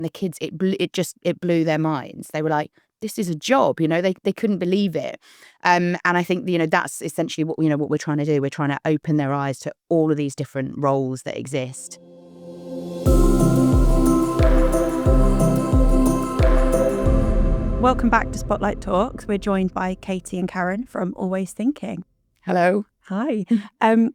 the kids, it blew their minds. They were like, this is a job, they couldn't believe it. And I think, that's essentially what we're trying to do. We're trying to open their eyes to all of these different roles that exist. Welcome back to Spotlight Talks. We're joined by Katie and Karen from Always Thinking. Hello. Hi.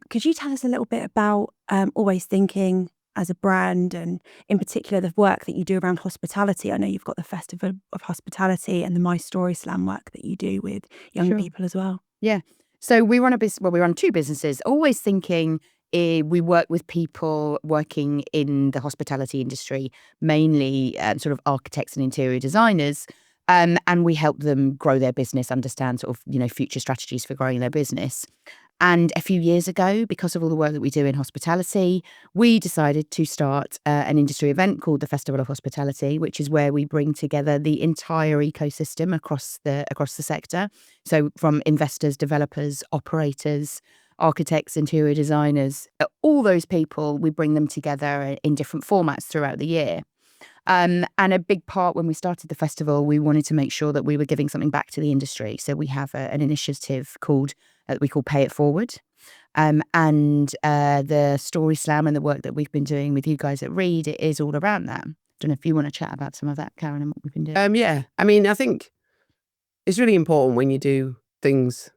Could you tell us a little bit about Always Thinking as a brand, and in particular the work that you do around hospitality? I know you've got the Festival of Hospitality and the My Story Slam work that you do with young people as well. Yeah. So we run we run two businesses. Always Thinking, we work with people working in the hospitality industry, mainly sort of architects and interior designers. And we help them grow their business, understand sort of, future strategies for growing their business. And a few years ago, because of all the work that we do in hospitality, we decided to start an industry event called the Festival of Hospitality, which is where we bring together the entire ecosystem across the sector. So from investors, developers, operators, architects, interior designers, all those people, we bring them together in different formats throughout the year. And a big part when we started the festival, we wanted to make sure that we were giving something back to the industry. So we have an initiative called we call Pay It Forward. And the Story Slam and the work that we've been doing with you guys at Reed, it is all around that. I don't know if you want to chat about some of that, Karen, and what we've been doing. Yeah. I mean, I think it's really important when you do things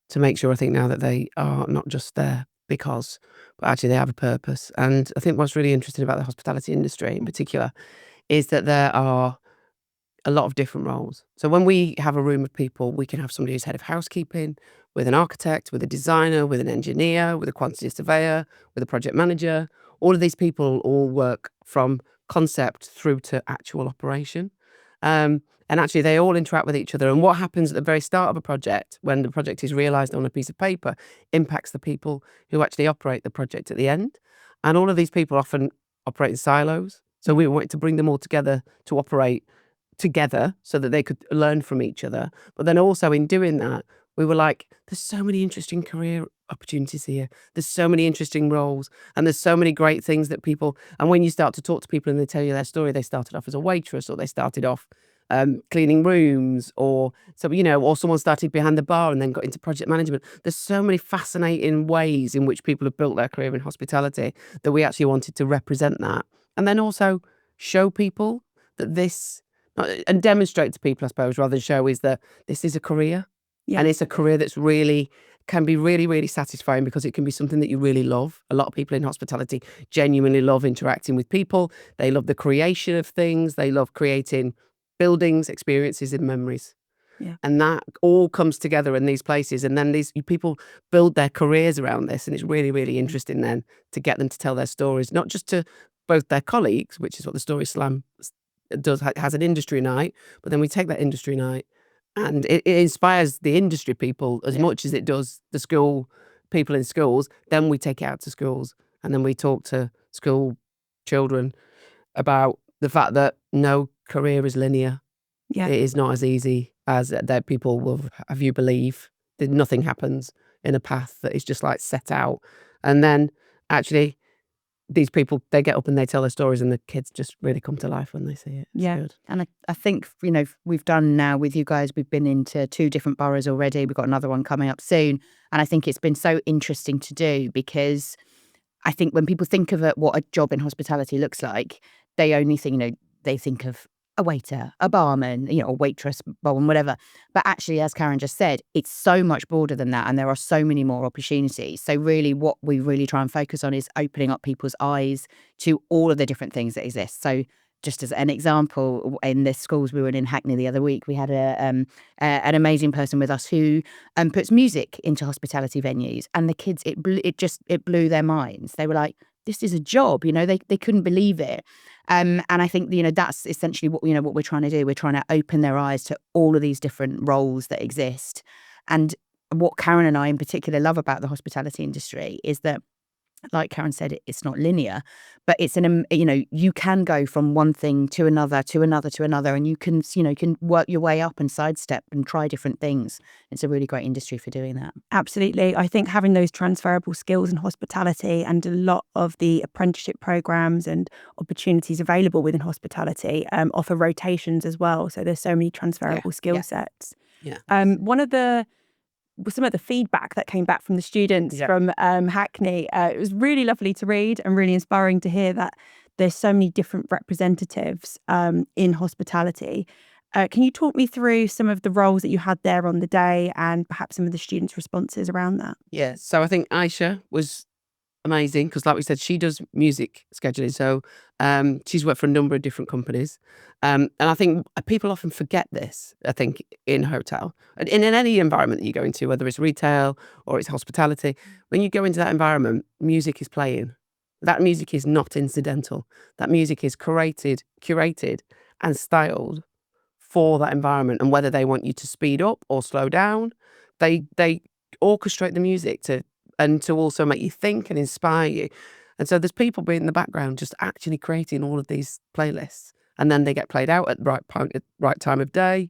to make sure, I think now that they are not just there because, but actually they have a purpose. And I think what's really interesting about the hospitality industry in particular is that there are a lot of different roles. So when we have a room of people, we can have somebody who's head of housekeeping, with an architect, with a designer, with an engineer, with a quantity surveyor, with a project manager. All of these people all work from concept through to actual operation. And actually they all interact with each other. And what happens at the very start of a project, when the project is realised on a piece of paper, impacts the people who actually operate the project at the end. And all of these people often operate in silos. So we wanted to bring them all together to operate together so that they could learn from each other. But then also in doing that, we were like, there's so many interesting career opportunities here. There's so many interesting roles, and there's so many great things that people, and when you start to talk to people and they tell you their story, they started off as a waitress, or they started off cleaning rooms, or or someone started behind the bar and then got into project management. There's so many fascinating ways in which people have built their career in hospitality that we actually wanted to represent that. And then also show people that this, and demonstrate to people, I suppose, rather than show, is that this is a career. Yeah. And it's a career that's can be really, really satisfying because it can be something that you really love. A lot of people in hospitality genuinely love interacting with people. They love the creation of things. They love creating buildings, experiences, and memories. Yeah. And that all comes together in these places. And then these people build their careers around this. And it's really, really interesting then to get them to tell their stories, not just to both their colleagues, which is what the Story Slam does, has an industry night, but then we take that industry night and it inspires the industry people as much as it does the school people in schools. Then we take it out to schools, and then we talk to school children about the fact that no career is linear. Yeah. It is not as easy as that people will have you believe. That nothing happens in a path that is just like set out. And then actually these people, they get up and they tell their stories, and the kids just really come to life when they see it. It's good. And I think, we've done now with you guys, we've been into 2 different boroughs already. We've got another one coming up soon. And I think it's been so interesting to do, because I think when people think of what a job in hospitality looks like, they only think, they think of a waiter, a barman, a waitress, barman, whatever. But actually, as Karen just said, it's so much broader than that, and there are so many more opportunities. So really what we really try and focus on is opening up people's eyes to all of the different things that exist. So just as an example, in the schools we were in Hackney the other week, we had an amazing person with us who puts music into hospitality venues, and the kids, it blew their minds. They were like, this is a job, they couldn't believe it. And I think, that's essentially what we're trying to do. We're trying to open their eyes to all of these different roles that exist. And what Karen and I in particular love about the hospitality industry is that like Karen said, it's not linear, but it's you can go from one thing to another, to another, to another, and you can work your way up and sidestep and try different things. It's a really great industry for doing that. Absolutely. I think having those transferable skills in hospitality, and a lot of the apprenticeship programs and opportunities available within hospitality offer rotations as well. So there's so many transferable skill sets. Yeah. Some of the feedback that came back from the students from Hackney, it was really lovely to read and really inspiring to hear that there's so many different representatives in hospitality. Can you talk me through some of the roles that you had there on the day, and perhaps some of the students' responses around that? Yeah. So I think Aisha was amazing because, like we said, she does music scheduling. So she's worked for a number of different companies. And I think people often forget this, I think, in hotel. And in any environment that you go into, whether it's retail or it's hospitality, when you go into that environment, music is playing. That music is not incidental. That music is curated and styled for that environment. And whether they want you to speed up or slow down, they orchestrate the music to also make you think and inspire you. And so there's people in the background just actually creating all of these playlists, and then they get played out at the right time of day.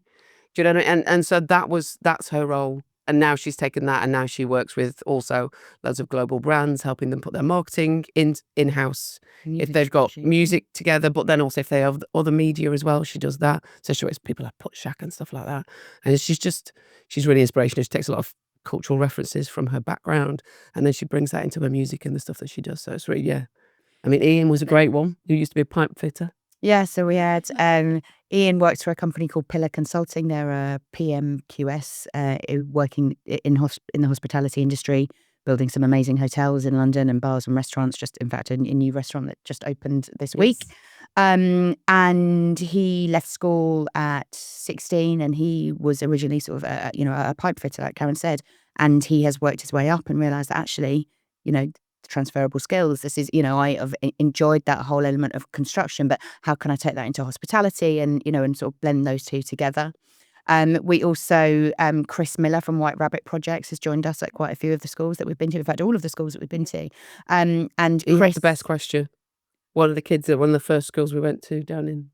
Do you know what I mean? And so that's her role. And now she's taken that, and now she works with also loads of global brands, helping them put their marketing in-house. If they've got music together, but then also if they have other media as well, she does that. So she works with people like Put Shack and stuff like that. And she's really inspirational. She takes a lot of cultural references from her background, and then she brings that into her music and the stuff that she does. So it's really, I mean, Ian was a great one, who used to be a pipe fitter. Yeah, so we had Ian works for a company called Pillar Consulting. They're a PMQS working in the hospitality industry, building some amazing hotels in London and bars and restaurants. Just, in fact, a new restaurant that just opened this week. And he left school at 16, and he was originally sort of a pipe fitter, like Karen said, and he has worked his way up and realised that actually, transferable skills. This is, I have enjoyed that whole element of construction, but how can I take that into hospitality and, and sort of blend those two together? We also, Chris Miller from White Rabbit Projects has joined us at quite a few of the schools that we've been to. In fact, all of the schools that we've been to. And Chris, the best question. One of the kids at one of the first schools we went to down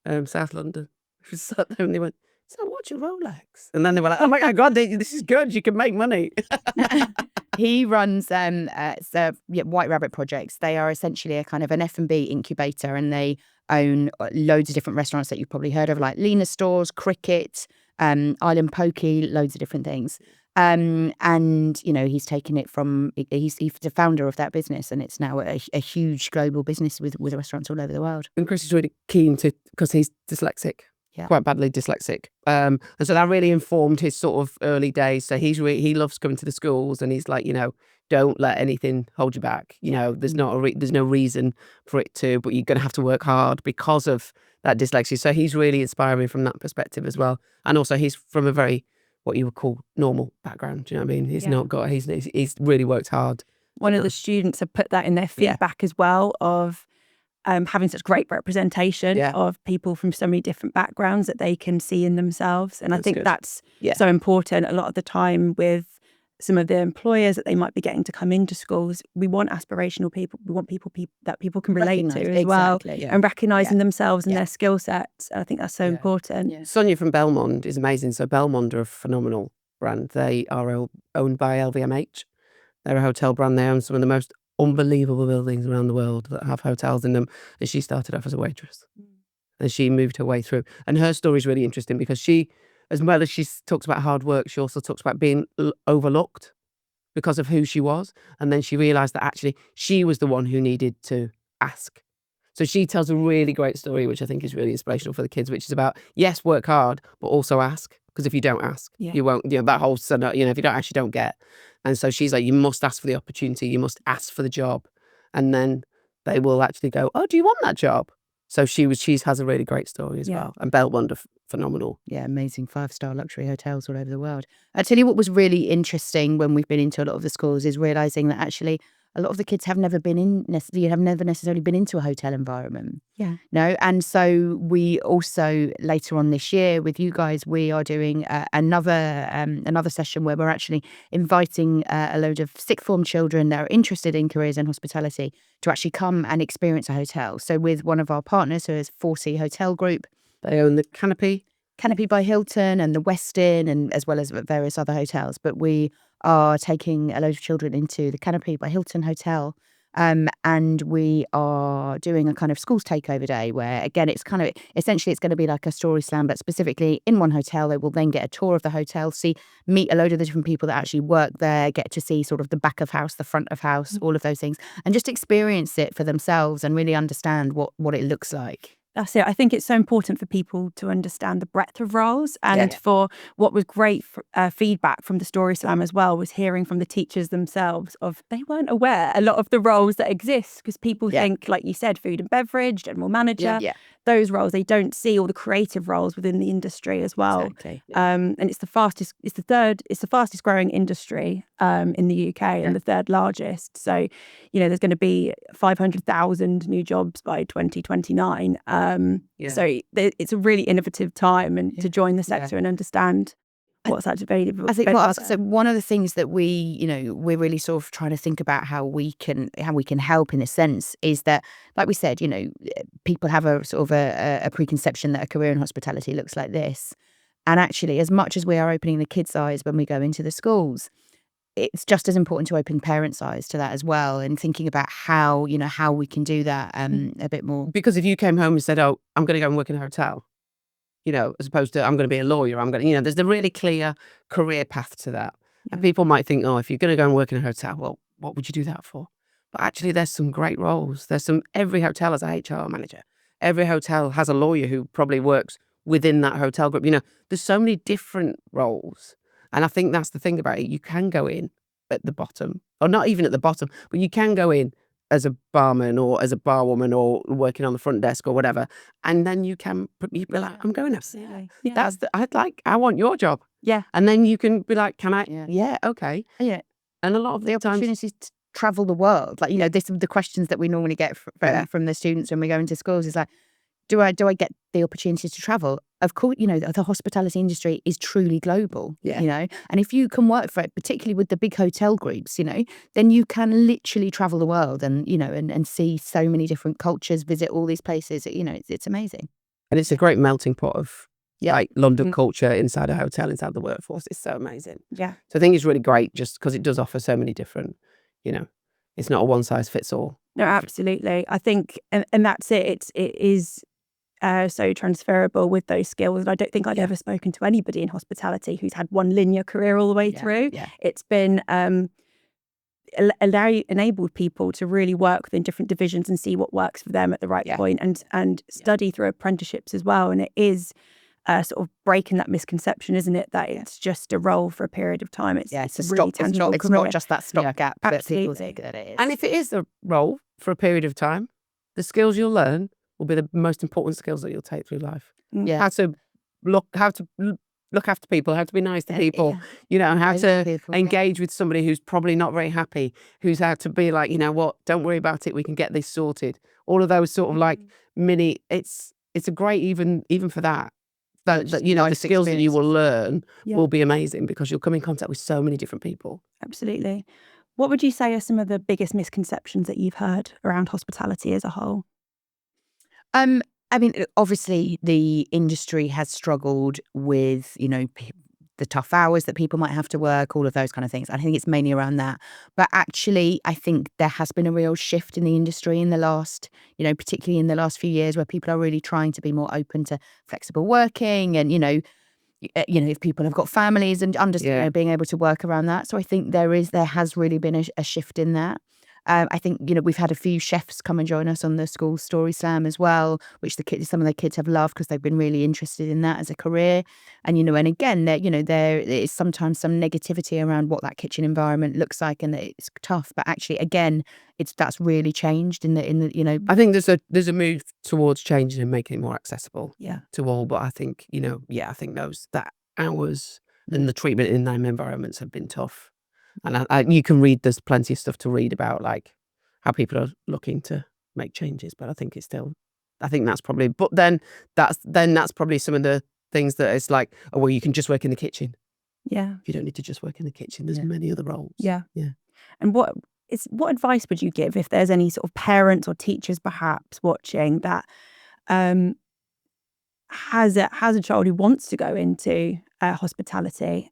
in South London, we sat there and they went, "So what's your Rolex?" And then they were like, "Oh my God, this is good. You can make money." He runs White Rabbit Projects. They are essentially a kind of an F&B incubator, and they own loads of different restaurants that you've probably heard of, like Lena Stores, Cricket, Island Pokey, loads of different things. And he's taken it from, he's the founder of that business, and it's now a huge global business with restaurants all over the world. And Chris is really keen to, because he's dyslexic. Quite badly dyslexic. And so that really informed his sort of early days. So he loves coming to the schools, and he's like, don't let anything hold you back. There's there's no reason for it to, but you're going to have to work hard because of that dyslexia. So he's really inspiring from that perspective as well. And also he's from a very, what you would call normal background. Do you know what I mean? He's not got, he's really worked hard. One of the students have put that in their feedback as well, of having such great representation of people from so many different backgrounds that they can see in themselves. And I think that's so important. A lot of the time with some of the employers that they might be getting to come into schools, we want aspirational people. We want people that people can relate to as well, and recognising themselves and their skill sets. I think that's so important. Yeah. Sonia from Belmond is amazing. So Belmond are a phenomenal brand. They are owned by LVMH. They're a hotel brand. They own some of the most unbelievable buildings around the world that have hotels in them. And she started off as a waitress. And she moved her way through. And her story is really interesting because she, as well as she talks about hard work, she also talks about being overlooked because of who she was. And then she realised that actually she was the one who needed to ask. So she tells a really great story, which I think is really inspirational for the kids, which is about, yes, work hard, but also ask. Because if you don't ask, you won't, that whole, if you don't get. And so she's like, you must ask for the opportunity. You must ask for the job. And then they will actually go, oh, do you want that job? So she has a really great story as well. And Belmond are phenomenal. Yeah, amazing 5-star luxury hotels all over the world. I tell you what was really interesting when we've been into a lot of the schools is realising that actually a lot of the kids have never necessarily been into a hotel environment. Yeah. No, and so we also later on this year with you guys, we are doing another session where we're actually inviting a load of sixth form children that are interested in careers in hospitality to actually come and experience a hotel. So with one of our partners, who is 4C Hotel Group, They own the Canopy. Canopy by Hilton and the Westin, and as well as various other hotels. But we are taking a load of children into the Canopy by Hilton Hotel. And we are doing a kind of schools takeover day where, again, it's kind of essentially it's going to be like a story slam, but specifically in one hotel. They will then get a tour of the hotel, meet a load of the different people that actually work there, get to see sort of the back of house, the front of house, all of those things, and just experience it for themselves and really understand what it looks like. That's it. I think it's so important for people to understand the breadth of roles, and for what was great feedback from the Story Slam as well was hearing from the teachers themselves of they weren't aware a lot of the roles that exist, because people think, like you said, food and beverage, general manager, those roles, they don't see all the creative roles within the industry as well. Exactly. And it's the fastest growing industry in the UK and the third largest. So, there's going to be 500,000 new jobs by 2029. So it's a really innovative time and to join the sector and understand what's actually available. I think so one of the things that we're really sort of trying to think about how we can help in a sense is that, like we said, people have a sort of a preconception that a career in hospitality looks like this. And actually, as much as we are opening the kids' eyes when we go into the schools, it's just as important to open parents' eyes to that as well, and thinking about how we can do that a bit more. Because if you came home and said, "Oh, I'm going to go and work in a hotel," as opposed to I'm going to be a lawyer, there's a really clear career path to that. And people might think, oh, if you're going to go and work in a hotel, well, what would you do that for? But actually, there's some great roles. Every hotel has a HR manager. Every hotel has a lawyer who probably works within that hotel group. There's so many different roles. And I think that's the thing about it. You can go in at the bottom, or not even at the bottom, but you can go in as a barman or as a barwoman or working on the front desk or whatever. And then you can be like, I'm going Absolutely. I want your job. Yeah. And then you can be like, can I? Yeah, okay. Yeah. And a lot of the opportunities to travel the world, this are the questions that we normally get from the students when we go into schools, is like, do I get the opportunities to travel? Of course, the hospitality industry is truly global, and if you can work for it, particularly with the big hotel groups, then you can literally travel the world and, and see so many different cultures, visit all these places, it's amazing. And it's a great melting pot of like London culture inside a hotel, inside the workforce. It's so amazing. Yeah. So I think it's really great just because it does offer so many different, it's not a one size fits all. No, absolutely. I think, and that's it. It is so transferable with those skills. And I don't think I've ever spoken to anybody in hospitality who's had one linear career all the way through. Yeah. It's been enabled people to really work within different divisions and see what works for them at the right point, and study through apprenticeships as well. And it is sort of breaking that misconception, isn't it? That it's just a role for a period of time. It's a really tangible it's not just that stopgap that people think that it is. And if it is a role for a period of time, the skills you'll learn will be the most important skills that you'll take through life. Yeah. How to look after people, how to be nice to people, how to engage with somebody who's probably not very happy, who's how to be like, don't worry about it, we can get this sorted. All of those sort of like it's a great, even for that. The skills that you will learn will be amazing because you'll come in contact with so many different people. Absolutely. What would you say are some of the biggest misconceptions that you've heard around hospitality as a whole? I mean, obviously the industry has struggled with, the tough hours that people might have to work, all of those kind of things. I think it's mainly around that. But actually, I think there has been a real shift in the industry in the last, particularly in the last few years, where people are really trying to be more open to flexible working and, if people have got families and being able to work around that. So I think there has really been a shift in that. I think, we've had a few chefs come and join us on the school story slam as well, which some of the kids have loved because they've been really interested in that as a career. And, and again, there is sometimes some negativity around what that kitchen environment looks like and that it's tough. But actually, again, that's really changed in the. I think there's a move towards changing and making it more accessible to all. But I think, I think that hours and the treatment in them environments have been tough. And you can read, there's plenty of stuff to read about like how people are looking to make changes, but I think that's probably, but then that's probably some of the things that it's like, oh, well, you can just work in the kitchen. Yeah. You don't need to just work in the kitchen. There's Yeah. many other roles. Yeah. Yeah. And what advice would you give if there's any sort of parents or teachers perhaps watching that has a child who wants to go into hospitality?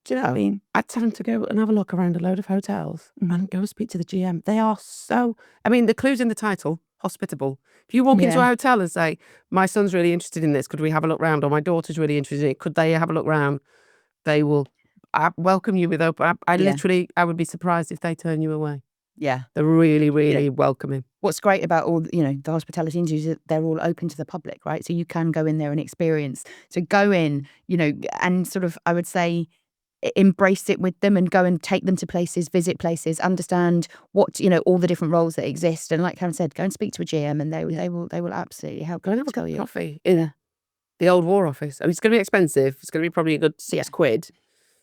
Do you know, I'd tell them to go and have a look around a load of hotels and go and speak to the GM. They are so, I mean, the clue's in the title, hospitable. If you walk into a hotel and say, my son's really interested in this, could we have a look round? Or my daughter's really interested in it, could they have a look round? They will welcome you with open. I would be surprised if they turn you away. Yeah. They're really, really welcoming. What's great about all, the hospitality industry is that they're all open to the public, right? So you can go in there and experience. So go in, and sort of, I would say, embrace it with them and go and take them to places, visit places, understand what, all the different roles that exist. And like Karen said, go and speak to a GM and they will absolutely help. Go and have a cup of coffee in the old War Office. I mean, it's going to be expensive. It's going to be probably a good £6.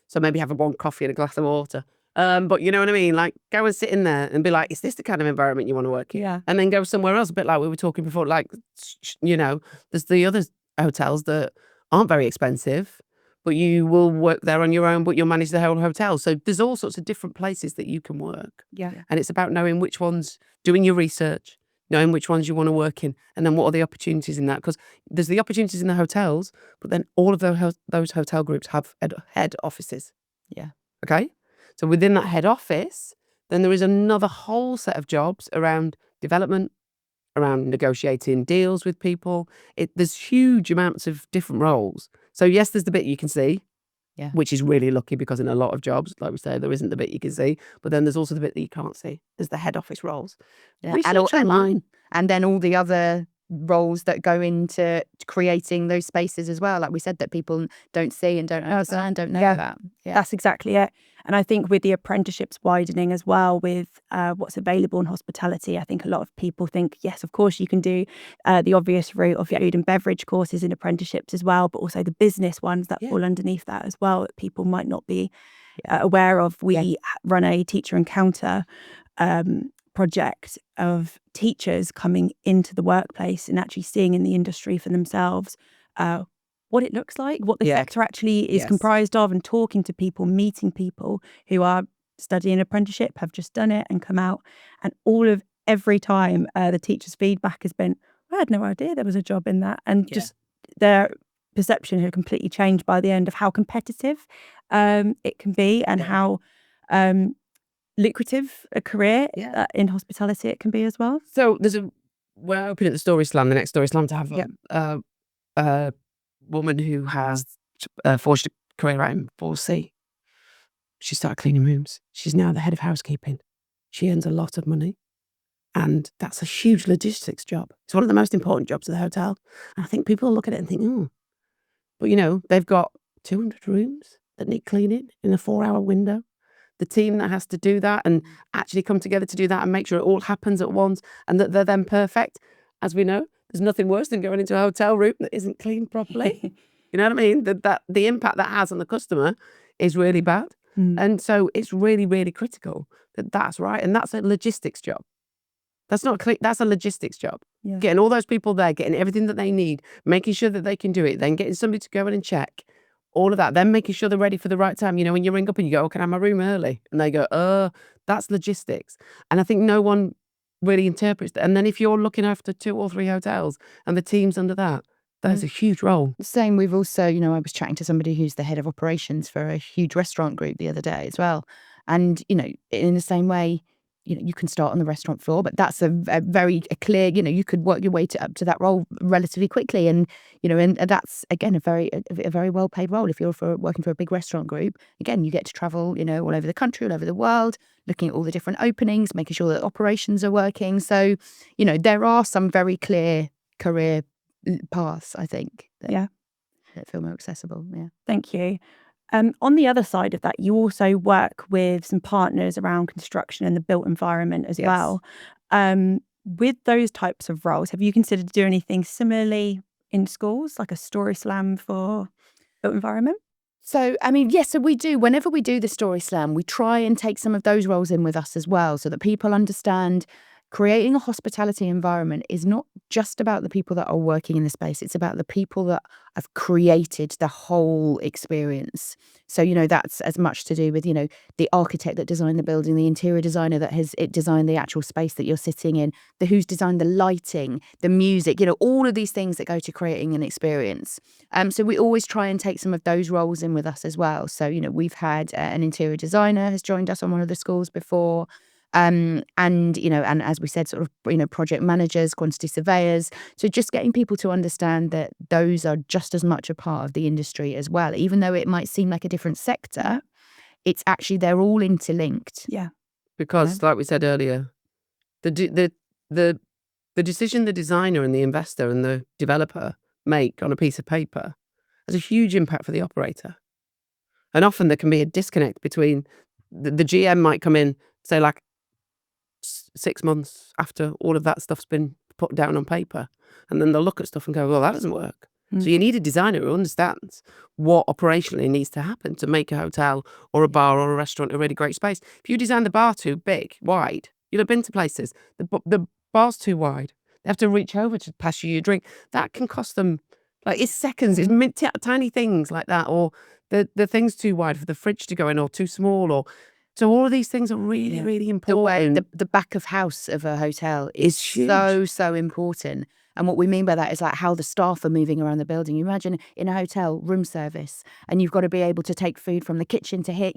So maybe have one coffee and a glass of water. But you know what I mean? Like, go and sit in there and be like, is this the kind of environment you want to work in? Yeah. And then go somewhere else, a bit like we were talking before. Like, there's the other hotels that aren't very expensive, but you will work there on your own, but you'll manage the whole hotel. So there's all sorts of different places that you can work. Yeah. And it's about knowing which ones, doing your research, knowing which ones you want to work in, and then what are the opportunities in that? Because there's the opportunities in the hotels, but then all of those hotel groups have head offices. Yeah. Okay? So within that head office, then there is another whole set of jobs around development, around negotiating deals with people. There's huge amounts of different roles. So yes, there's the bit you can see, which is really lucky because in a lot of jobs, like we say, there isn't the bit you can see. But then there's also the bit that you can't see. There's the head office roles. Yeah. Research online. And then all the other roles that go into creating those spaces as well, like we said, that people don't see and don't understand, don't know about. Yeah. That's exactly it. And I think with the apprenticeships widening as well, with what's available in hospitality, I think a lot of people think, yes, of course you can do the obvious route of food and beverage courses in apprenticeships as well, but also the business ones that fall underneath that as well, that people might not be aware of. We run a teacher encounter project of teachers coming into the workplace and actually seeing in the industry for themselves what it looks like, what the sector actually is comprised of, and talking to people, meeting people who are studying apprenticeship, have just done it and come out. And every time the teacher's feedback has been, I had no idea there was a job in that. And just their perception had completely changed by the end of how competitive it can be and how lucrative a career in hospitality it can be as well. So we're hoping at the Story Slam, the next Story Slam, to have a woman who has forged a career out in 4C. She started cleaning rooms. She's now the head of housekeeping. She earns a lot of money. And that's a huge logistics job. It's one of the most important jobs of the hotel. And I think people look at it and think, oh. But they've got 200 rooms that need cleaning in a 4-hour window. The team that has to do that and actually come together to do that and make sure it all happens at once and that they're then perfect. As we know, there's nothing worse than going into a hotel room that isn't cleaned properly. You know what I mean? That the impact that has on the customer is really bad. And so it's really, really critical that that's right. And that's a logistics job. That's a logistics job. Yeah. Getting all those people there, getting everything that they need, making sure that they can do it, then getting somebody to go in and check. All of that, then making sure they're ready for the right time. When you ring up and you go, oh, can I have my room early? And they go, that's logistics. And I think no one really interprets that. And then if you're looking after 2 or 3 hotels and the team's under that, that's a huge role. Same, we've also, I was chatting to somebody who's the head of operations for a huge restaurant group the other day as well. And, in the same way, you can start on the restaurant floor, but that's a very clear, you could work your way up to that role relatively quickly. And, and that's, again, a very well-paid role. If you're working for a big restaurant group, again, you get to travel, all over the country, all over the world, looking at all the different openings, making sure that operations are working. So, there are some very clear career paths, I think, that feel more accessible. Yeah. Thank you. On the other side of that, you also work with some partners around construction and the built environment as well. With those types of roles, have you considered doing anything similarly in schools, like a story slam for built environment? So, I mean, yes, so we do. Whenever we do the Story Slam, we try and take some of those roles in with us as well so that people understand creating a hospitality environment is not just about the people that are working in the space. It's about the people that have created the whole experience. So, that's as much to do with, the architect that designed the building, the interior designer that has designed the actual space that you're sitting in, the who's designed the lighting, the music, all of these things that go to creating an experience. So we always try and take some of those roles in with us as well. So, we've had an interior designer has joined us on one of the schools before. And as we said, sort of, project managers, quantity surveyors. So just getting people to understand that those are just as much a part of the industry as well. Even though it might seem like a different sector, it's actually, they're all interlinked. Yeah. Because, like we said earlier, the decision the designer and the investor and the developer make on a piece of paper has a huge impact for the operator. And often there can be a disconnect between the GM might come in, say, like 6 months after all of that stuff's been put down on paper, and then they'll look at stuff and go, well, that doesn't work. So you need a designer who understands what operationally needs to happen to make a hotel or a bar or a restaurant a really great space. If you design the bar too big, wide, you'll have been to places, the bar's too wide. They have to reach over to pass you your drink. That can cost them, like, it's seconds, it's tiny things like that, or the thing's too wide for the fridge to go in, or too small, or... So all of these things are really, really important. The back of house of a hotel is so important. And what we mean by that is like how the staff are moving around the building. You imagine in a hotel, room service, and you've got to be able to take food from the kitchen to here,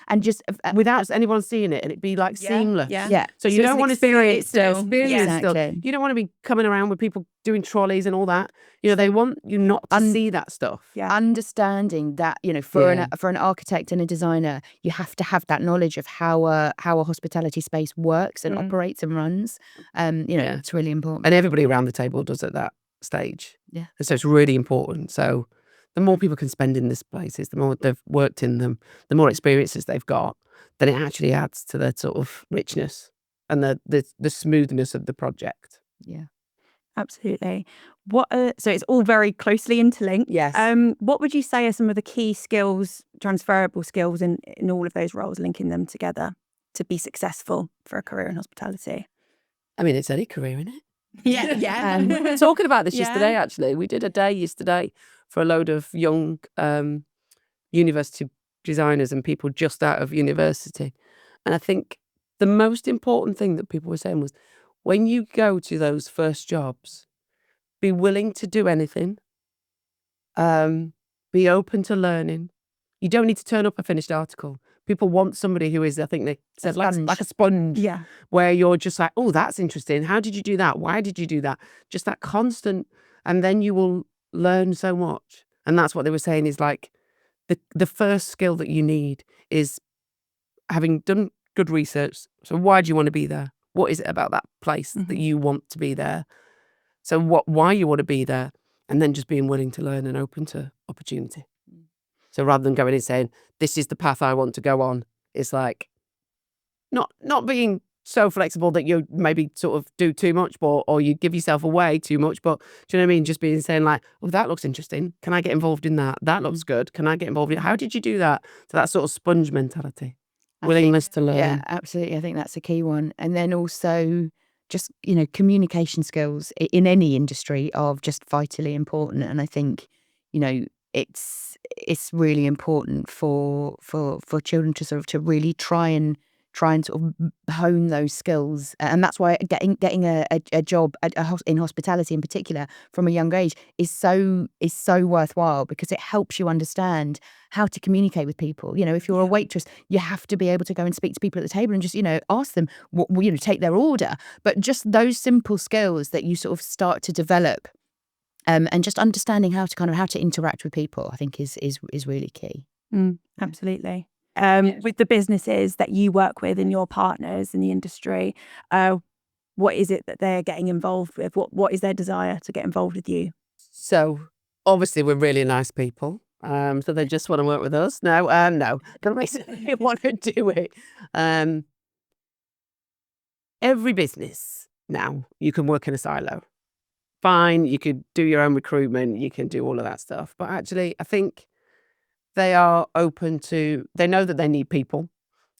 and just... without anyone seeing it, and it'd be like seamless. Yeah. So you don't want to see it still. Exactly. You don't want to be coming around with people doing trolleys and all that. They want you not to see that stuff. Yeah. Understanding that, for an architect and a designer, you have to have that knowledge of how a hospitality space works and operates and runs. It's really important. And everybody around the table does at that stage. Yeah. And so it's really important. So the more people can spend in these places, the more they've worked in them, the more experiences they've got, then it actually adds to the sort of richness and the smoothness of the project. Yeah. Absolutely. So it's all very closely interlinked. Yes. What would you say are some of the key skills, transferable skills in all of those roles, linking them together to be successful for a career in hospitality? I mean, it's any career, isn't it? Yeah. We were talking about this yesterday, actually. We did a day yesterday for a load of young university designers and people just out of university. And I think the most important thing that people were saying was, when you go to those first jobs, be willing to do anything. Be open to learning. You don't need to turn up a finished article. People want somebody who is, I think they said, like a sponge. Yeah. Where you're just like, oh, that's interesting. How did you do that? Why did you do that? Just that constant, and then you will learn so much. And that's what they were saying is like, the first skill that you need is having done good research. So why do you want to be there? What is it about that place that you want to be there? So why you want to be there, and then just being willing to learn and open to opportunity. So rather than going and saying, this is the path I want to go on, it's like not being so flexible that you maybe sort of do too much, or you give yourself away too much. But do you know what I mean? Just saying like, oh, that looks interesting. Can I get involved in that? That looks good. Can I get involved in it? How did you do that? So that sort of sponge mentality. Willingness to learn. Yeah, absolutely. I think that's a key one. And then also just, communication skills in any industry are just vitally important. And I think, it's really important for children to sort of to really try and sort of hone those skills. And that's why getting a job in hospitality in particular from a young age is so worthwhile, because it helps you understand how to communicate with people. If you're a waitress, you have to be able to go and speak to people at the table and just, ask them what, take their order. But just those simple skills that you sort of start to develop, and just understanding how to interact with people, I think is really key. Absolutely. With the businesses that you work with and your partners in the industry, what is it that they're getting involved with? What is their desire to get involved with you? So obviously we're really nice people. So they just want to work with us. No, they want to do it. Every business now, you can work in a silo. Fine, you could do your own recruitment, you can do all of that stuff. But actually, I think they are open to, they know that they need people,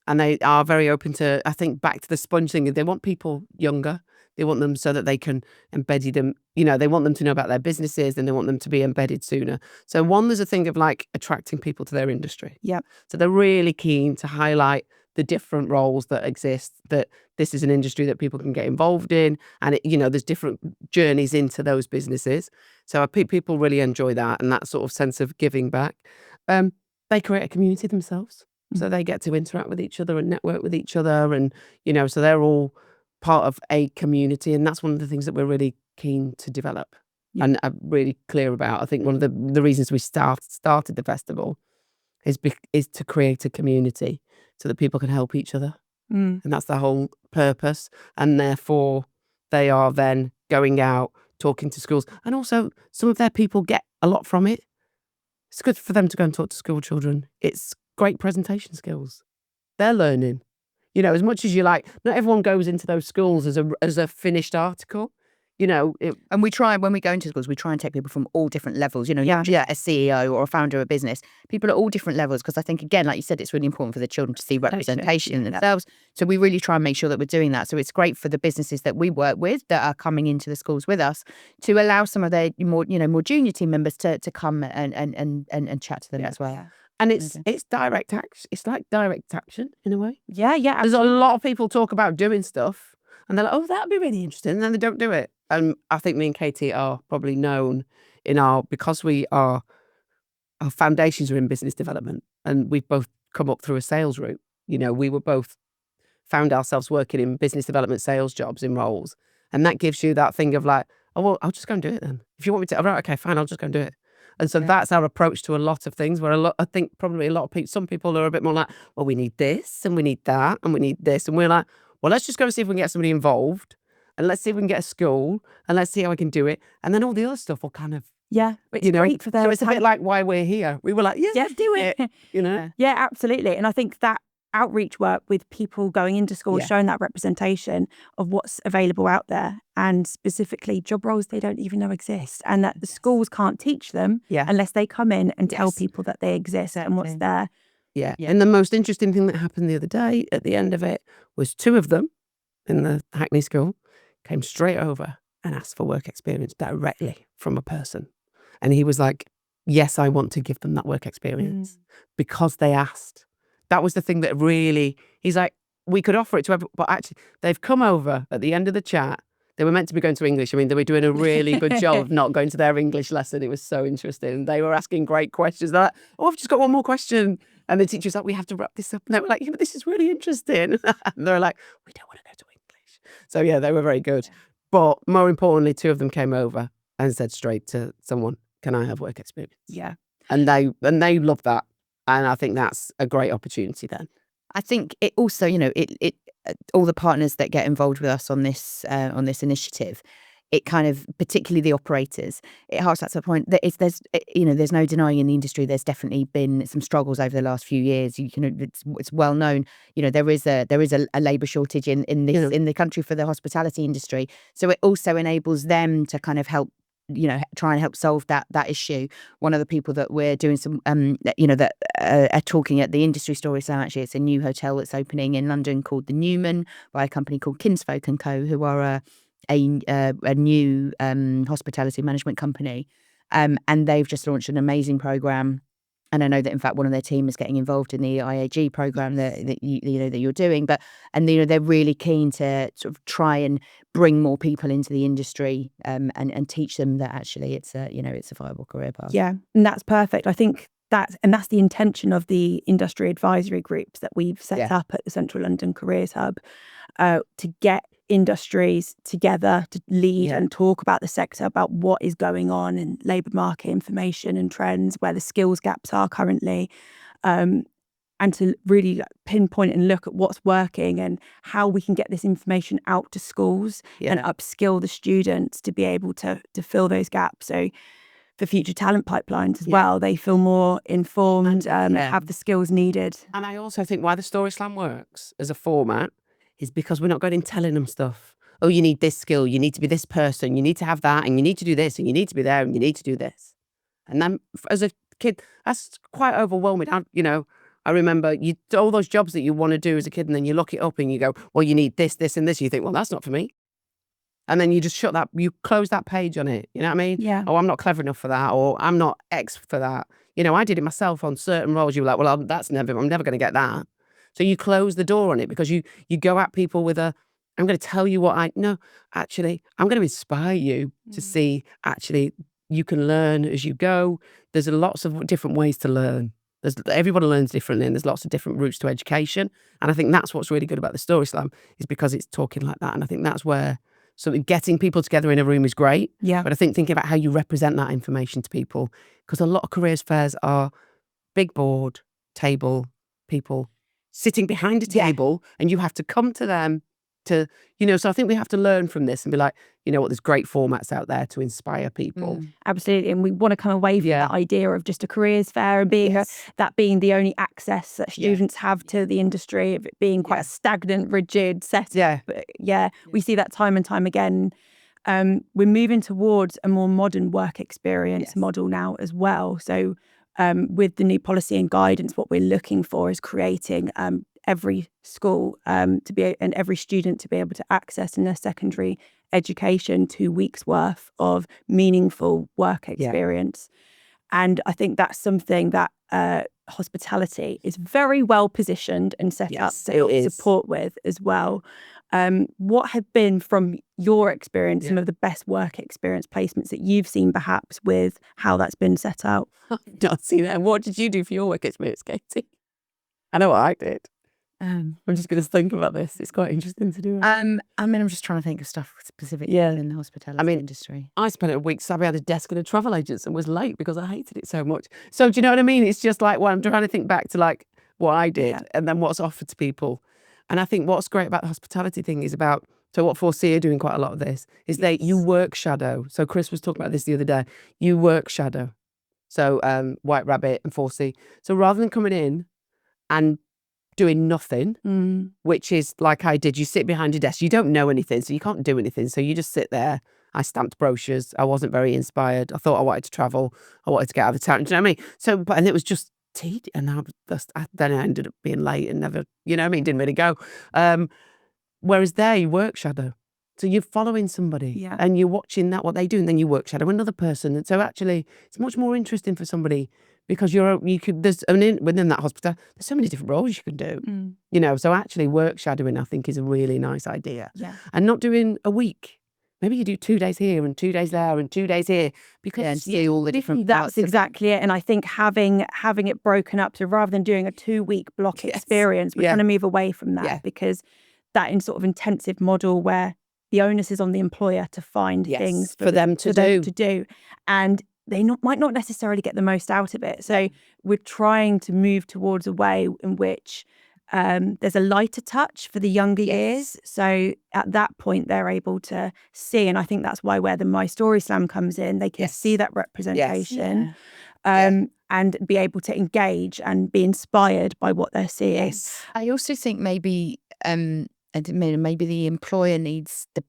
and they are very open to, I think, back to the sponge thing. They want people younger. They want them so that they can embed them. They want them to know about their businesses, and they want them to be embedded sooner. So there's a thing of like attracting people to their industry. Yeah. So they're really keen to highlight the different roles that exist, that this is an industry that people can get involved in, and there's different journeys into those businesses. So people really enjoy that, and that sort of sense of giving back. They create a community themselves. So they get to interact with each other and network with each other, and so they're all part of a community, and that's one of the things that we're really keen to develop. Yeah. And I'm really clear about. I think one of the reasons we started the festival is to create a community so that people can help each other, and that's the whole purpose. And therefore, they are then going out talking to schools, and also some of their people get a lot from it. It's good for them to go and talk to school children. It's great presentation skills. They're learning. As much as you like, not everyone goes into those schools as a finished article. And we try, when we go into schools, we try and take people from all different levels, a CEO or a founder of a business, people at all different levels. Because I think, again, like you said, it's really important for the children to see representation in themselves. So we really try and make sure that we're doing that. So it's great for the businesses that we work with that are coming into the schools with us to allow some of their more junior team members to come and chat to them as well. Yeah. And it's direct action. It's like direct action in a way. Yeah, yeah. There's a lot of people talk about doing stuff, and they're like, "Oh, that'd be really interesting," and then they don't do it. And I think me and Katie are probably known because our foundations are in business development, and we've both come up through a sales route. We were both found ourselves working in business development sales jobs in roles, and that gives you that thing of like, "Oh, well, I'll just go and do it then. If you want me to, all right, okay, fine, I'll just go and do it." And so that's our approach to a lot of things, where I think probably a lot of people, some people are a bit more like, well, we need this and we need that and we need this. And we're like, well, let's just go and see if we can get somebody involved, and let's see if we can get a school, and let's see how we can do it. And then all the other stuff will kind of, it's great for them. So it's a bit like why we're here. We were like, yeah, do it. Yeah, absolutely. And I think that outreach work with people going into schools, showing that representation of what's available out there, and specifically job roles they don't even know exist, and that the schools can't teach them unless they come in and tell people that they exist and what's there. Yeah. And the most interesting thing that happened the other day at the end of it was 2 of them in the Hackney school came straight over and asked for work experience directly from a person. And he was like, yes, I want to give them that work experience because they asked. That was the thing that really, he's like, we could offer it to everyone, but actually they've come over at the end of the chat. They were meant to be going to English. I mean, they were doing a really good job of not going to their English lesson. It was so interesting. They were asking great questions. They're like, oh, I've just got one more question. And the teacher's like, we have to wrap this up. And they were like, yeah, but this is really interesting. And they're like, we don't want to go to English. So yeah, they were very good. But more importantly, 2 of them came over and said straight to someone, can I have work experience? Yeah. And they love that. And I think that's a great opportunity then. I think it also, all the partners that get involved with us on this initiative, it kind of, particularly the operators, it harks at the point that there's no denying in the industry there's definitely been some struggles over the last few years. It's well known. There is a labour shortage in the country for the hospitality industry. So it also enables them to kind of help, try and help solve that issue. One of the people that we're doing some, that are talking at the industry story slam, actually, it's a new hotel that's opening in London called the Newman by a company called Kinsfolk & Co, who are a new hospitality management company. And they've just launched an amazing program. And I know that, in fact, one of their team is getting involved in the IAG program that you're doing. And they're really keen to sort of try and bring more people into the industry and teach them that actually it's a viable career path. Yeah, and that's perfect. I think that's the intention of the industry advisory groups that we've set up at the Central London Careers Hub, to get industries together to lead and talk about the sector, about what is going on in labour market information and trends, where the skills gaps are currently, and to really pinpoint and look at what's working and how we can get this information out to schools and upskill the students to be able to fill those gaps. So for future talent pipelines as well, they feel more informed and have the skills needed. And I also think why the Story Slam works as a format is because we're not going and telling them stuff. Oh, you need this skill, you need to be this person, you need to have that, and you need to do this, and you need to be there, and you need to do this. And then as a kid, that's quite overwhelming. I remember all those jobs that you want to do as a kid, and then you look it up and you go, well, you need this, this, and this. You think, well, that's not for me. And then you just you close that page on it. You know what I mean? Yeah. Oh, I'm not clever enough for that, or I'm not X for that. I did it myself on certain roles. You were like, well, I'm never going to get that. So you close the door on it because you go at people with I'm going to tell you no, actually, I'm going to inspire you to see, actually, you can learn as you go. There's lots of different ways to learn. Everybody learns differently, and there's lots of different routes to education. And I think that's what's really good about the Story Slam, is because it's talking like that. And I think that's where getting people together in a room is great. Yeah. But I think thinking about how you represent that information to people, because a lot of careers fairs are big board, table, people sitting behind a table, and you have to come to them to, so I think we have to learn from this and be like, there's great formats out there to inspire people. Absolutely. And we want to come away from that idea of just a careers fair and being that being the only access that students have to the industry, of it being quite a stagnant, rigid set. But we see that time and time again. We're moving towards a more modern work experience model now as well. So with the new policy and guidance, what we're looking for is creating every school and every student to be able to access in their secondary education 2 weeks worth of meaningful work experience. And I think that's something that hospitality is very well positioned and set up to help support with as well. What have been, from your experience, some of the best work experience placements that you've seen, perhaps, with how that's been set out? I've not seen that. What did you do for your work experience, Katie? I know what I did. I'm just going to think about this. It's quite interesting to do. I'm just trying to think of stuff specifically in the hospitality industry. I spent a week subbing at a desk at a travel agent and was late because I hated it so much. So do you know what I mean? It's just like, I'm trying to think back to like what I did and then what's offered to people. And I think what's great about the hospitality thing is about, so what 4C are doing quite a lot of this, is you work shadow. So Chris was talking about this the other day. You work shadow. So White Rabbit and 4C. So rather than coming in and doing nothing, which is like I did, you sit behind your desk, you don't know anything, so you can't do anything. So you just sit there. I stamped brochures. I wasn't very inspired. I thought I wanted to travel. I wanted to get out of town. Do you know what I mean? So, and it was just tedious. And then I ended up being late and never, didn't really go. Whereas there, you work shadow. So you're following somebody and you're watching what they do, and then you work shadow another person. And so actually, it's much more interesting for somebody because within that hospital, there's so many different roles you can do. So actually work shadowing, I think, is a really nice idea. And not doing a week. Maybe you do 2 days here and 2 days there and 2 days here, because and see all the different parts. That's exactly it. And I think having it broken up, so rather than doing a 2-week block experience, we're trying to move away from that because that in sort of intensive model where the onus is on the employer to find things for them to do. And they might not necessarily get the most out of it. So we're trying to move towards a way in which there's a lighter touch for the younger years. So at that point, they're able to see. And I think that's where the My Story Slam comes in. They can see that representation and be able to engage and be inspired by what they're seeing. I also think maybe the employer needs the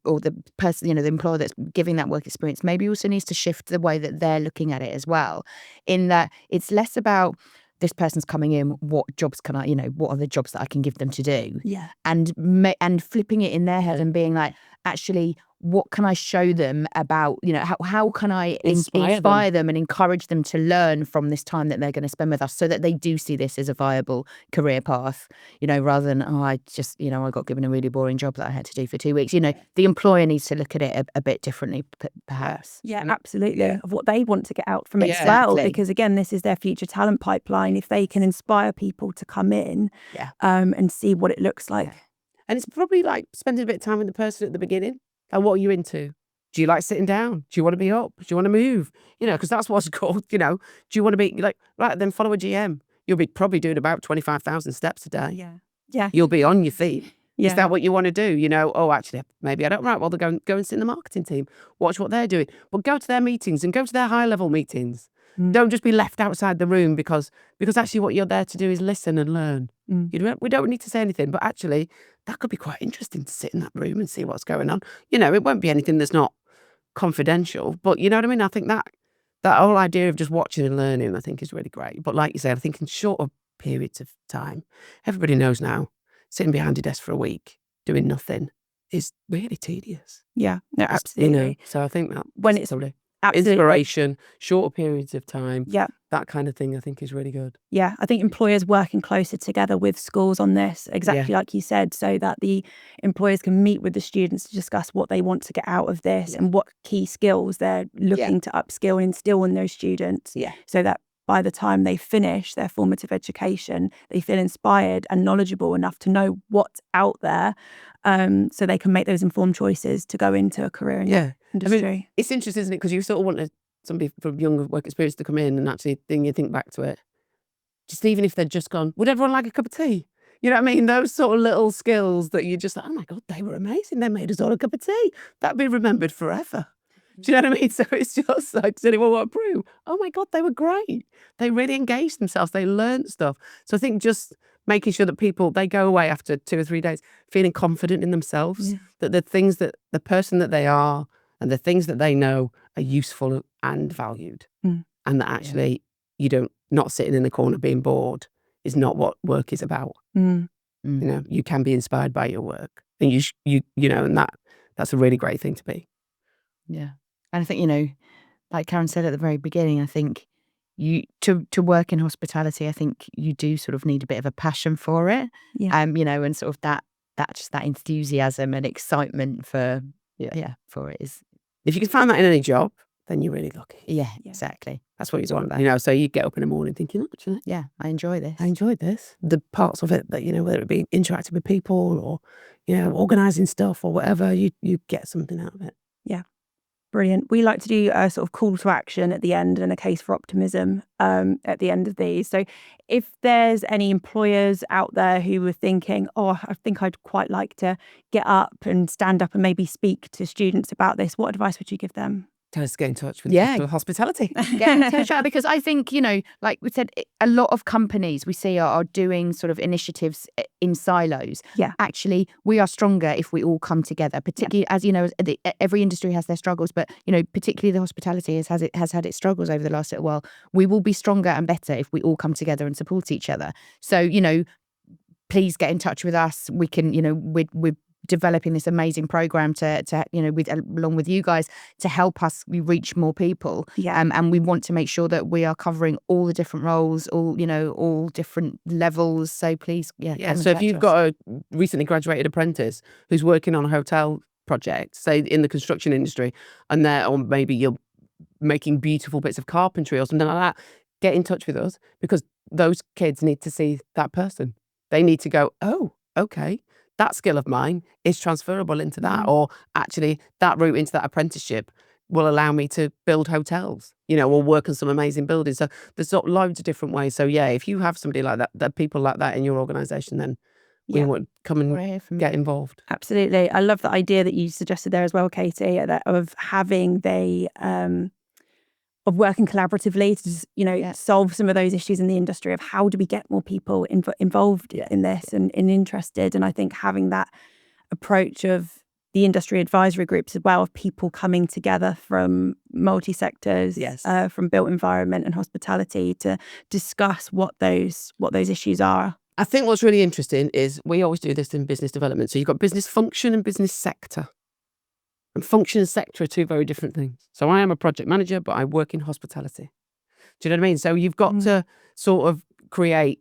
person, the employer that's giving that work experience, maybe also needs to shift the way that they're looking at it as well, in that it's less about this person's coming in, what jobs can I, what are the jobs that I can give them to do? And flipping it in their head and being like, actually, what can I show them about, how can I inspire them and encourage them to learn from this time that they're going to spend with us, so that they do see this as a viable career path, rather than, I got given a really boring job that I had to do for 2 weeks. The employer needs to look at it a bit differently, perhaps. Absolutely. Of what they want to get out from it as well. Because again, this is their future talent pipeline. If they can inspire people to come in and see what it looks like. And it's probably like spending a bit of time with the person at the beginning. And what are you into? Do you like sitting down? Do you want to be up? Do you want to move? Because that's what's called, do you want to be like, right, then follow a GM. You'll be probably doing about 25,000 steps a day. You'll be on your feet. Is that what you want to do? Oh, actually, maybe I don't. Right, well, they'll go and sit in the marketing team. Watch what they're doing. But go to their meetings and go to their high-level meetings. Don't just be left outside the room because actually what you're there to do is listen and learn. We don't need to say anything, but actually that could be quite interesting to sit in that room and see what's going on. It won't be anything that's not confidential, but you know what I mean? I think that whole idea of just watching and learning, I think, is really great. But like you said, I think in shorter periods of time, everybody knows now, sitting behind your desk for a week doing nothing is really tedious. Yeah, no, You absolutely. know, so I think that When it's probably absolutely inspiration, shorter periods of time, Yeah. that kind of thing, I think is really good. Yeah, I think employers working closer together with schools on this, exactly like you said, so that the employers can meet with the students to discuss what they want to get out of this and what key skills they're looking to upskill and instill in those students, so that by the time they finish their formative education, they feel inspired and knowledgeable enough to know what's out there, so they can make those informed choices to go into a career in that industry. I mean, it's interesting, isn't it? Because you sort of want somebody from younger work experience to come in and actually you think back to it. Just even if they'd just gone, would everyone like a cup of tea? You know what I mean? Those sort of little skills that you just like, oh my God, they were amazing. They made us all a cup of tea. That'd be remembered forever. Do you know what I mean? So it's just like, does anyone want to prove? Oh my God, they were great. They really engaged themselves. They learned stuff. So I think just making sure that people, they go away after 2 or 3 days feeling confident in themselves, that the things that the person that they are and the things that they know are useful and valued. And that actually you don't, not sitting in the corner being bored is not what work is about. You know, you can be inspired by your work, and you know, and that's a really great thing to be. Yeah. And I think, you know, like Karen said at the very beginning, I think to work in hospitality, I think you do sort of need a bit of a passion for it. You know, and sort of that enthusiasm and excitement for for it is. If you can find that in any job, then you're really lucky. Yeah, exactly. That's what you want. You know, so you get up in the morning thinking, oh, actually, I enjoy this. I enjoyed this. The parts of it that, you know, whether it be interacting with people or, you know, organising stuff or whatever, you get something out of it. Yeah. Brilliant. We like to do a sort of call to action at the end and a case for optimism at the end of these. So if there's any employers out there who were thinking, oh, I think I'd quite like to get up and stand up and maybe speak to students about this, what advice would you give them? Tell us to get in touch with hospitality. Get in touch, because I think, you know, like we said, a lot of companies we see are doing sort of initiatives in silos. Actually, we are stronger if we all come together, particularly as, you know, every industry has their struggles, but, you know, particularly the hospitality has had its struggles over the last little while. We will be stronger and better if we all come together and support each other. So, you know, please get in touch with us. We can, you know, we're developing this amazing program to you know, along with you guys, to help us reach more people. And we want to make sure that we are covering all the different roles, all, you know, all different levels. So please, so if you've got a recently graduated apprentice who's working on a hotel project, say in the construction industry, and or maybe you're making beautiful bits of carpentry or something like that, get in touch with us, because those kids need to see that person. They need to go, oh, okay, that skill of mine is transferable into that, or actually that route into that apprenticeship will allow me to build hotels, you know, or work on some amazing buildings. So there's loads of different ways. So if you have somebody like that, people like that in your organisation, then we would come and get involved. Absolutely. I love the idea that you suggested there as well, Katie, of having of working collaboratively to, you know, solve some of those issues in the industry of how do we get more people involved in this and interested. And I think having that approach of the industry advisory groups as well, of people coming together from multi-sectors, from built environment and hospitality, to discuss what those issues are. I think what's really interesting is we always do this in business development. So you've got business function and business sector. And function and sector are two very different things. So I am a project manager, but I work in hospitality. Do you know what I mean? So you've got to sort of create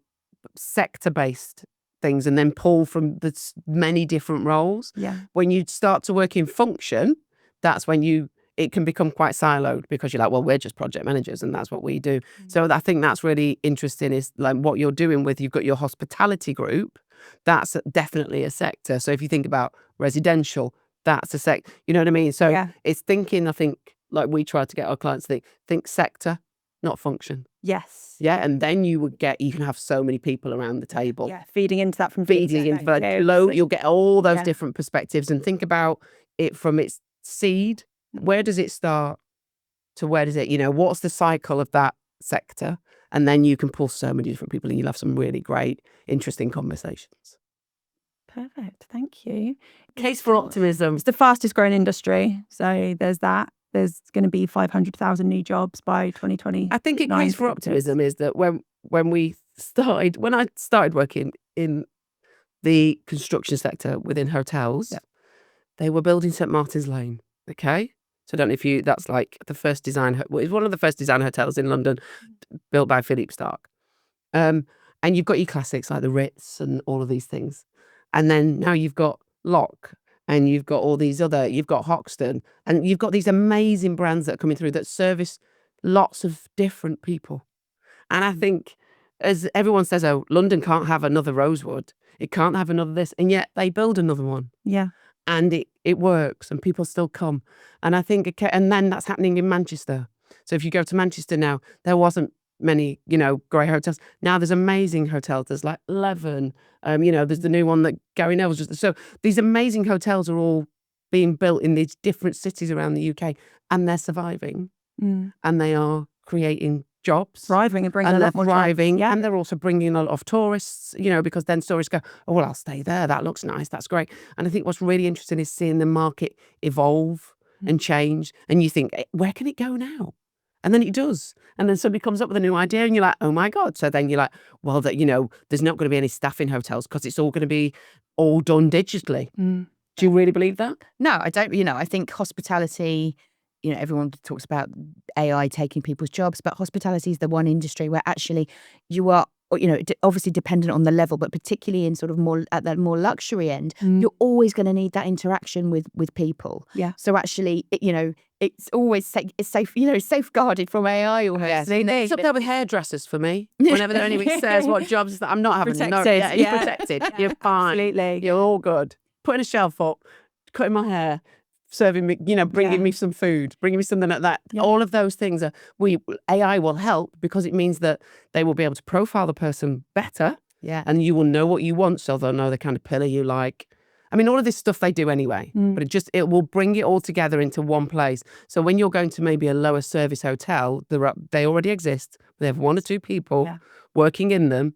sector-based things and then pull from the many different roles. When you start to work in function, that's when it can become quite siloed, because you're like, well, we're just project managers and that's what we do. So I think that's really interesting, is like what you're doing with, you've got your hospitality group, that's definitely a sector. So if you think about residential, that's a sector, you know what I mean? So it's thinking, I think, like we try to get our clients to think sector, not function. And then you can have so many people around the table. Feeding into that from feeding into that. You'll get all those different perspectives, and think about it from its seed. Where does it start to where does it, you know, what's the cycle of that sector? And then you can pull so many different people and you'll have some really great, interesting conversations. Perfect. Thank you. Case for optimism. It's the fastest growing industry. So there's that. there's going to be 500,000 new jobs by 2020. I think it pays for optimism is that when I started working in the construction sector within hotels, they were building St Martin's Lane. Okay, so I don't know if that's like the first design. Well, it's one of the first design hotels in London, built by Michelin-starred. And you've got your classics like the Ritz and all of these things, and then now you've got Lock, and you've got all these you've got Hoxton, and you've got these amazing brands that are coming through that service lots of different people. And I think, as everyone says, oh, London can't have another Rosewood, it can't have another this, and yet they build another one. Yeah. And it works, and people still come. And I think, and then that's happening in Manchester. So if you go to Manchester now, there wasn't many, great hotels. Now there's amazing hotels. There's like Leven, there's the new one that Gary Neville's just. So these amazing hotels are all being built in these different cities around the UK, and they're surviving, and they are creating jobs, thriving, and bringing a lot more thriving, jobs. and they're also bringing a lot of tourists. Because then tourists go, oh well, I'll stay there. That looks nice. That's great. And I think what's really interesting is seeing the market evolve and change. And you think, where can it go now? And then it does. And then somebody comes up with a new idea, and you're like, oh my God. So then you're like, well, there's not going to be any staff in hotels because it's all going to be all done digitally. Do you really believe that? No, I don't. I think hospitality, everyone talks about AI taking people's jobs, but hospitality is the one industry where actually you are, obviously dependent on the level, but particularly in sort of more at that more luxury end, you're always going to need that interaction with people. Yeah. So actually, it's always it's safe, safeguarded from AI almost. It's up there with hairdressers for me. Whenever anyone says what jobs, I'm not having protected. You're protected. You're fine. Absolutely. You're all good. Putting a shelf up, cutting my hair, serving me, bringing me some food, bringing me something like that. Yeah. All of those things AI will help because it means that they will be able to profile the person better. Yeah. And you will know what you want, so they'll know the kind of pillar you like. I mean, all of this stuff they do anyway, but it will bring it all together into one place. So when you're going to maybe a lower service hotel, they already exist. They have one or two people working in them.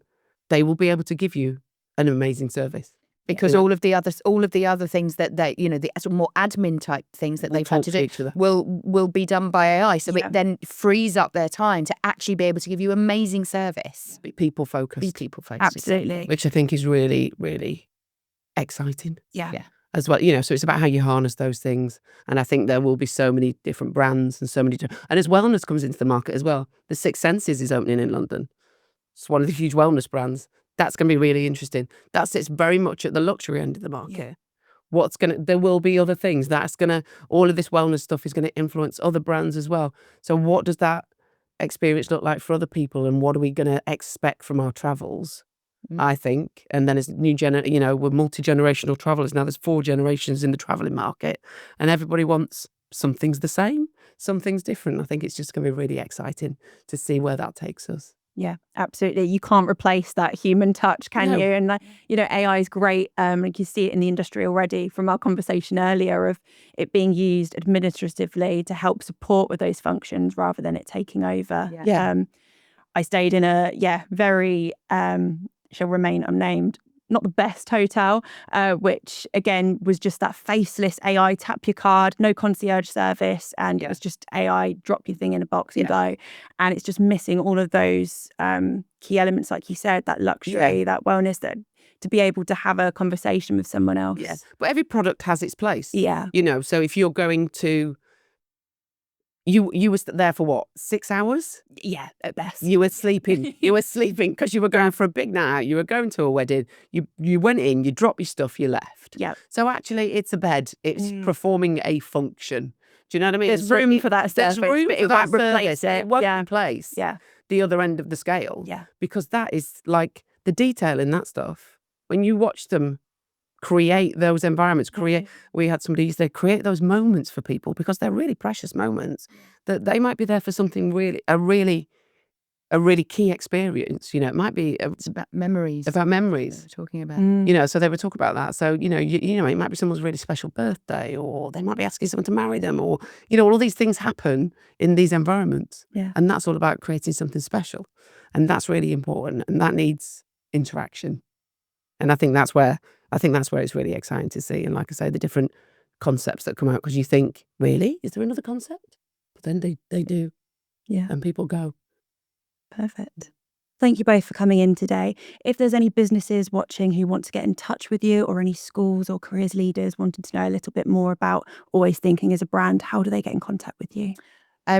They will be able to give you an amazing service. Because all of the other things that they, the sort of more admin type things that they've had to do will be done by AI. So it then frees up their time to actually be able to give you amazing service. Be people focused. Absolutely. Which I think is really, really exciting. Yeah. As well, so it's about how you harness those things. And I think there will be so many different brands and so many and as wellness comes into the market as well. The Six Senses is opening in London. It's one of the huge wellness brands. That's going to be really interesting. That sits very much at the luxury end of the market. Yeah. There will be other things. All of this wellness stuff is going to influence other brands as well. So what does that experience look like for other people? And what are we going to expect from our travels? I think. And then as we're multi-generational travelers. Now there's 4 generations in the traveling market, and everybody wants some things the same, some things different. I think it's just going to be really exciting to see where that takes us. Yeah, absolutely. You can't replace that human touch, can you? And AI is great. Like you see it in the industry already from our conversation earlier of it being used administratively to help support with those functions rather than it taking over. Yeah. I stayed in a very shall remain unnamed, not the best hotel, which again was just that faceless AI tap your card, no concierge service, and it was just AI drop your thing in a box and go. And it's just missing all of those key elements, like you said, that luxury, that wellness, that to be able to have a conversation with someone else. Yeah, but every product has its place. Yeah. So if you're going to You were there for what, 6 hours? Yeah, at best. You were sleeping. You were sleeping because you were going for a big night out. You were going to a wedding. You went in, you dropped your stuff, you left. Yeah. So actually, it's a bed. It's performing a function. Do you know what I mean? There's room for that service, there's room but for it that won't replace service. it. It won't replace the other end of the scale. Yeah. Because that is like the detail in that stuff. When you watch them create those environments, we had somebody used to create those moments for people because they're really precious moments that they might be there for something a really key experience. It might be it's about memories. We're talking about. So they would talk about that. So it might be someone's really special birthday, or they might be asking someone to marry them, or all these things happen in these environments. Yeah. And that's all about creating something special, and that's really important, and that needs interaction. And I think that's where it's really exciting to see. And like I say, the different concepts that come out, because you think, really, is there another concept? But then they do, and people go. Perfect. Thank you both for coming in today. If there's any businesses watching who want to get in touch with you, or any schools or careers leaders wanting to know a little bit more about Always Thinking as a brand, how do they get in contact with you?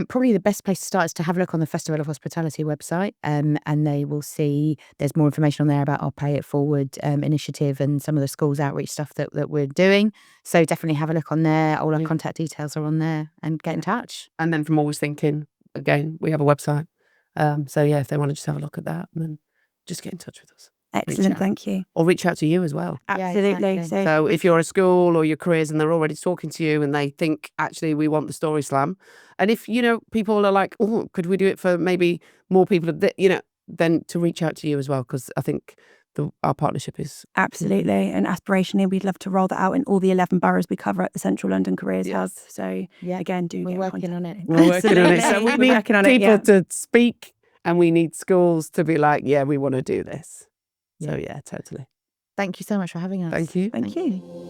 Probably the best place to start is to have a look on the Festival of Hospitality website, and they will see there's more information on there about our Pay It Forward initiative and some of the schools outreach stuff that we're doing. So definitely have a look on there. All our contact details are on there, and get in touch. And then from Always Thinking, again, we have a website. So yeah, if they want to just have a look at that, then just get in touch with us. Excellent, thank you. Or reach out to you as well. Absolutely. exactly. So if you're a school or your careers and they're already talking to you and they think, actually, we want the Story Slam. And if, people are like, oh, could we do it for maybe more people, then to reach out to you as well, because I think our partnership is... Absolutely. And aspirationally, we'd love to roll that out in all the 11 boroughs we cover at the Central London Careers Hub. So again, we're working on it. We're working on it. So we We're need working on people it, to speak, and we need schools to be like, yeah, we want to do this. So yeah, totally. Thank you so much for having us. Thank you. Thank you.